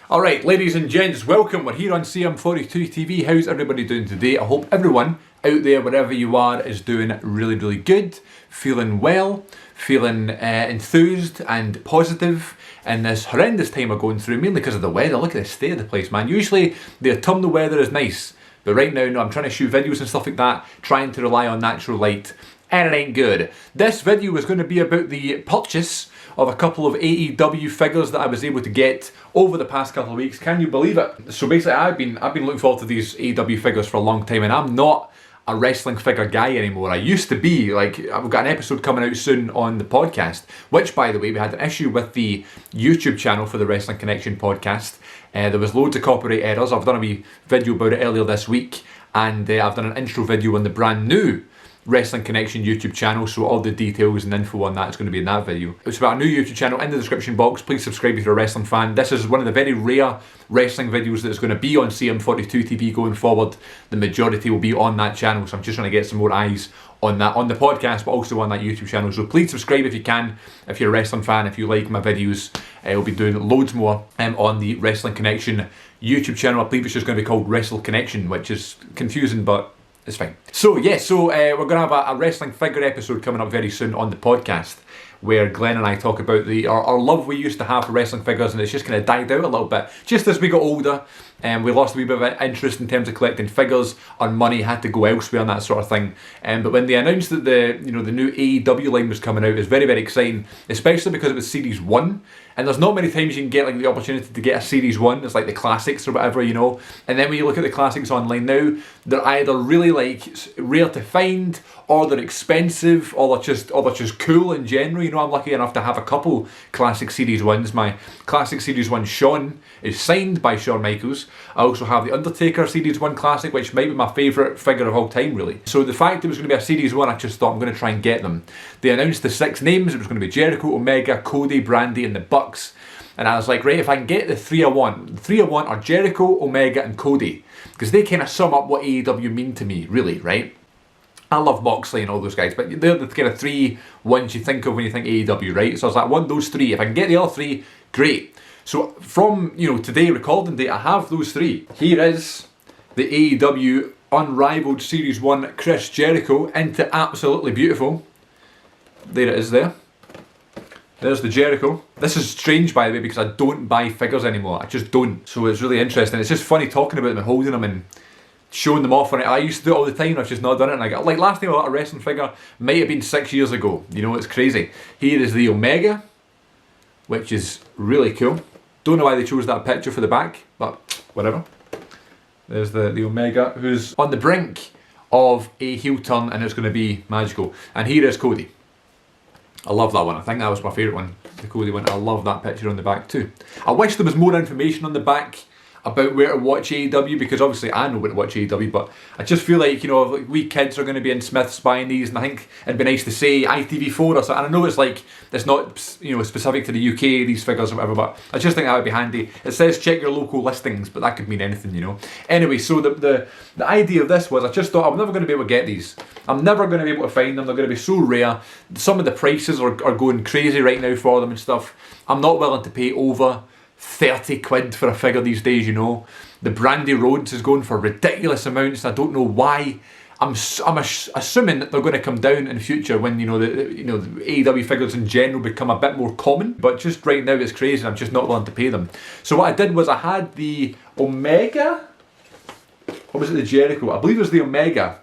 Alright, ladies and gents, welcome. We're here on CM42 TV. How's everybody doing today? I hope everyone out there, wherever you are, is doing really good, feeling well, feeling enthused and positive in this horrendous time we're going through, mainly because of the weather. Look at the state of the place, man. Usually the autumnal weather is nice, but right now, no, I'm trying to shoot videos and stuff like that, trying to rely on natural light, and it ain't good. This video is going to be about the purchase of a couple of AEW figures that I was able to get over the past couple of weeks. Can you believe it? So basically, I've been looking forward to these AEW figures for a long time, and I'm not a wrestling figure guy anymore. I used to be. Like, I've got an episode coming out soon on the podcast, which, by the way, we had an issue with the YouTube channel for the Wrestling Connection podcast. There was loads of copyright errors. I've done a wee video about it earlier this week, and I've done an intro video on the brand new Wrestling Connection YouTube channel, so all the details and info on that is going to be in that video. It's about a new YouTube channel in the description box. Please subscribe if you're a wrestling fan. This is one of the very rare wrestling videos that's going to be on CM42 TV going forward. The majority will be on that channel, so I'm just trying to get some more eyes on that, on the podcast, but also on that YouTube channel. So please subscribe if you can, if you're a wrestling fan, if you like my videos. I'll be doing loads more on the Wrestling Connection YouTube channel. I believe it's just going to be called Wrestle Connection, which is confusing, but it's fine. So we're going to have a wrestling figure episode coming up very soon on the podcast, where Glenn and I talk about our love we used to have for wrestling figures, and it's just kind of died out a little bit just as we got older, and we lost a wee bit of interest in terms of collecting figures. Our money had to go elsewhere and that sort of thing. But when they announced that the new AEW line was coming out, it was very exciting, especially because it was Series 1. And there's not many times you can get like the opportunity to get a Series 1. It's like the classics or whatever, And then when you look at the classics online now, they're either really like rare to find, or they're expensive, or they're just cool in general. I'm lucky enough to have a couple classic Series 1s. My classic Series 1 Shawn is signed by Shawn Michaels. I also have the Undertaker Series 1 Classic, which might be my favourite figure of all time, really. So the fact it was going to be a Series 1, I just thought I'm going to try and get them. They announced the 6 names. It was going to be Jericho, Omega, Cody, Brandy, and the Bucks. And I was like, right, if I can get the 3 I want. The 3 I want are Jericho, Omega, and Cody, because they kind of sum up what AEW mean to me, really, right? I love Moxley and all those guys, but they're the kind of 3 ones you think of when you think AEW, right? So I was like, I want those 3. If I can get the other 3, great. So from, today, recording day, I have those 3. Here is the AEW Unrivaled Series 1 Chris Jericho into absolutely beautiful. There it is there. There's the Jericho. This is strange, by the way, because I don't buy figures anymore. I just don't. So it's really interesting. It's just funny talking about them and holding them and showing them off on it. I used to do it all the time. I've just not done it. And I got, like, last time I got a wrestling figure might have been 6 years ago. It's crazy. Here is the Omega, which is really cool. Don't know why they chose that picture for the back, but whatever. There's the Omega, who's on the brink of a heel turn, and it's going to be magical. And here is Cody. I love that one. I think that was my favourite one, the Cody one. I love that picture on the back too. I wish there was more information on the back about where to watch AEW, because obviously I know where to watch AEW, but I just feel like, we kids are going to be in Smith's buying these, and I think it'd be nice to say ITV4 or something. And I know it's not specific to the UK, these figures or whatever, but I just think that would be handy. It says check your local listings, but that could mean anything, Anyway, so the idea of this was, I just thought I'm never going to be able to get these. I'm never going to be able to find them. They're going to be so rare. Some of the prices are going crazy right now for them and stuff. I'm not willing to pay over 30 quid for a figure these days, The Brandy Rhodes is going for ridiculous amounts. I don't know why. I'm assuming that they're going to come down in the future when, the AEW figures in general become a bit more common. But just right now it's crazy. I'm just not willing to pay them. So what I did was I had the Omega, or was it the Jericho? I believe it was the Omega,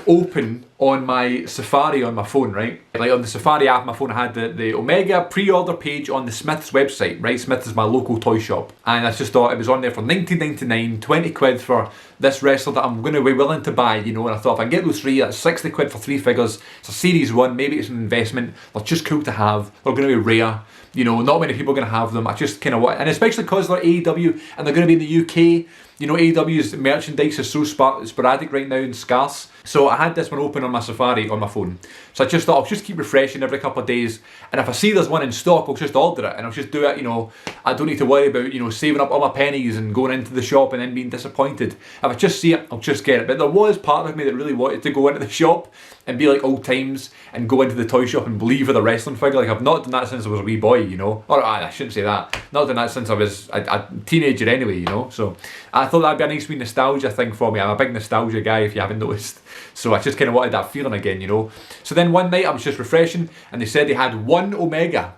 open on my Safari on my phone, right? Like on the Safari app on my phone, I had the Omega pre-order page on the Smith's website, right? Smith's is my local toy shop. And I just thought it was on there for $19.99, 20 quid for this wrestler that I'm going to be willing to buy, And I thought if I can get those 3, that's 60 quid for 3 figures. It's a Series 1, maybe it's an investment. They're just cool to have. They're going to be rare. Not many people are going to have them. I just kind of want, and especially because they're AEW and they're going to be in the UK, You know, AEW's merchandise is so sporadic right now and scarce. So I had this one open on my Safari on my phone. So I just thought I'll just keep refreshing every couple of days. And if I see there's one in stock, I'll just order it and I'll just do it, you know. I don't need to worry about, you know, saving up all my pennies and going into the shop and then being disappointed. If I just see it, I'll just get it. But there was part of me that really wanted to go into the shop and be like old times and go into the toy shop and believe with a wrestling figure. Like, I've not done that since I was a wee boy, you know. Or I shouldn't say that. Not done that since I was a teenager anyway, you know. So I thought that'd be a nice wee nostalgia thing for me. I'm a big nostalgia guy, if you haven't noticed. So I just kind of wanted that feeling again, you know. So then one night I was just refreshing and they said they had one Omega,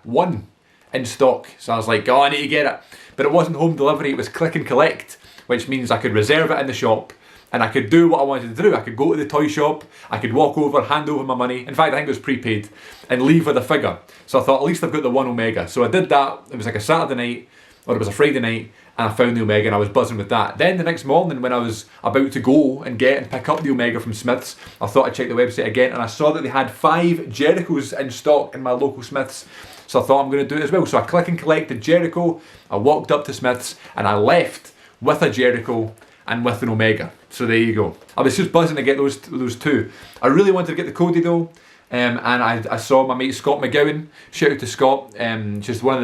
in stock. So I was like, oh, I need to get it. But it wasn't home delivery, it was click and collect, which means I could reserve it in the shop and I could do what I wanted to do. I could go to the toy shop, I could walk over, hand over my money. In fact, I think it was prepaid, and leave with a figure. So I thought, at least I've got the one Omega. So I did that. It was like a Saturday night, or it was a Friday night, and I found the Omega and I was buzzing with that. Then the next morning when I was about to go and get and pick up the Omega from Smith's, I thought I'd check the website again and I saw that they had 5 Jerichos in stock in my local Smith's. So I thought I'm going to do it as well. So I click and collected Jericho, I walked up to Smith's and I left with a Jericho and with an Omega. So there you go. I was just buzzing to get those two. I really wanted to get the Cody though. And I saw my mate Scott McGowan, shout out to Scott, just one of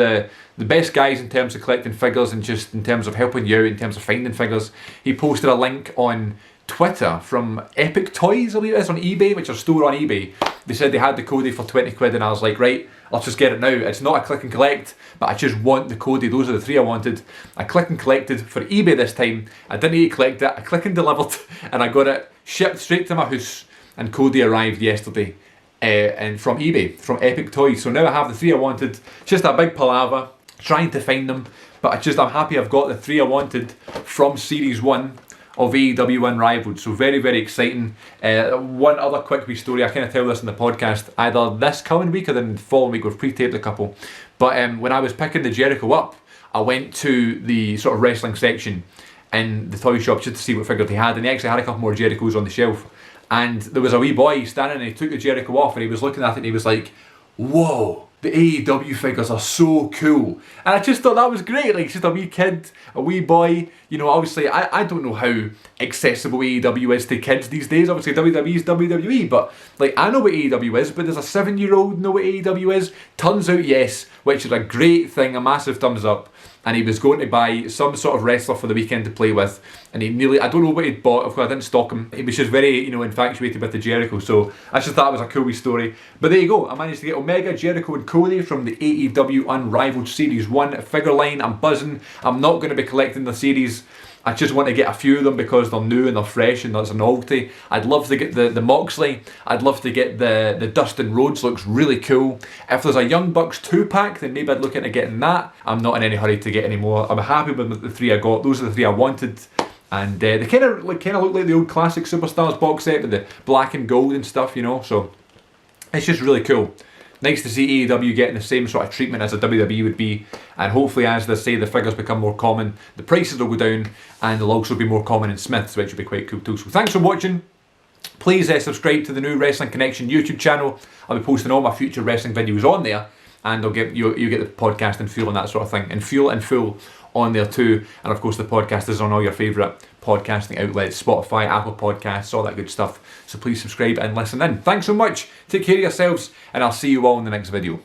the best guys in terms of collecting figures and just in terms of helping you out in terms of finding figures. He posted a link on Twitter from Epic Toys, I believe it is, on eBay, which is a store on eBay. They said they had the Cody for 20 quid and I was like, right, I'll just get it now. It's not a click and collect, but I just want the Cody. Those are the 3 I wanted. I click and collected for eBay this time. I didn't need to collect it, I click and delivered and I got it shipped straight to my house and Cody arrived yesterday. And from eBay, from Epic Toys. So now I have the 3 I wanted. Just a big palaver, trying to find them. But I'm happy I've got the 3 I wanted from Series 1 of AEW Unrivaled. So very, very exciting. One other quick wee story, I kind of tell this in the podcast, either this coming week or then the following week. We've pre-taped a couple. But when I was picking the Jericho up, I went to the sort of wrestling section in the toy shop just to see what figure they had. And they actually had a couple more Jerichos on the shelf. And there was a wee boy standing and he took the Jericho off and he was looking at it and he was like, whoa, the AEW figures are so cool. And I just thought that was great, like just a wee kid, a wee boy. You know, obviously I don't know how accessible AEW is to kids these days. Obviously WWE is WWE, but like I know what AEW is, but there's a 7-year-old know what AEW is? Turns out yes, which is a great thing, a massive thumbs up. And he was going to buy some sort of wrestler for the weekend to play with. And he nearly, I don't know what he'd bought, of course I didn't stock him. He was just very, you know, infatuated with the Jericho. So I just thought it was a cool wee story. But there you go, I managed to get Omega, Jericho and Cody from the AEW Unrivaled Series 1 figure line. I'm buzzing. I'm not going to be collecting the series. I just want to get a few of them because they're new and they're fresh and there's a novelty. I'd love to get the Moxley. I'd love to get the Dustin Rhodes, looks really cool. If there's a Young Bucks 2-pack, then maybe I'd look into getting that. I'm not in any hurry to get any more. I'm happy with the 3 I got. Those are the 3 I wanted. And they kind of look like the old classic Superstars box set with the black and gold and stuff, you know. So it's just really cool. Nice to see AEW getting the same sort of treatment as a WWE would be, and hopefully, as they say, the figures become more common, the prices will go down, and they'll also be more common in Smiths, which will be quite cool too. So thanks for watching. Please subscribe to the new Wrestling Connection YouTube channel. I'll be posting all my future wrestling videos on there, and I'll get you get the podcast in full and that sort of thing, and full on there too. And of course, the podcast is on all your favourite podcasting outlets, Spotify, Apple Podcasts, all that good stuff. So please subscribe and listen in. Thanks so much. Take care of yourselves, and I'll see you all in the next video.